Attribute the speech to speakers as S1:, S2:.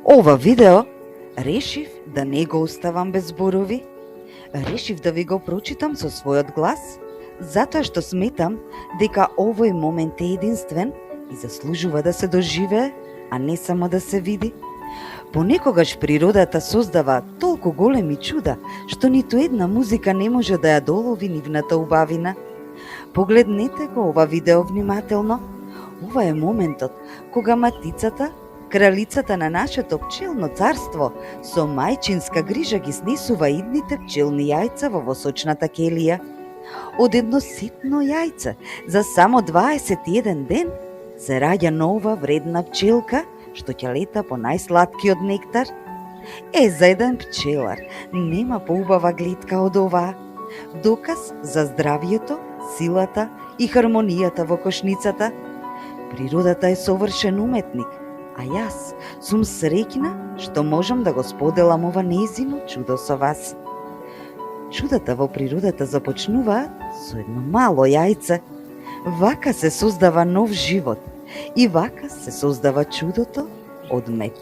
S1: Ова видео решив да не го оставам без зборови. Решив да ви го прочитам со својот глас, затоа што сметам дека овој момент е единствен и заслужува да се доживее, а не само да се види. Понекогаш природата создава толку големи чуда, што ниту една музика не може да ја долови нивната убавина. Погледнете го ова видео внимателно. Ова е моментот кога матицата, кралицата на нашето пчелно царство, со мајчинска грижа ги снесува идните пчелни јајца во восочната келија. Од едно ситно јајце за само 21 ден се раѓа нова вредна пчелка, што ќе лета по најслаткиот нектар. За еден пчелар нема поубава гледка од оваа. Доказ за здравието, силата и хармонијата во кошницата. Природата е совршен уметник, а јас сум среќна што можам да го споделам ова нејзино чудо со вас. Чудата во природата започнуваат со едно мало јајце. Вака се создава нов живот и вака се создава чудото од мед.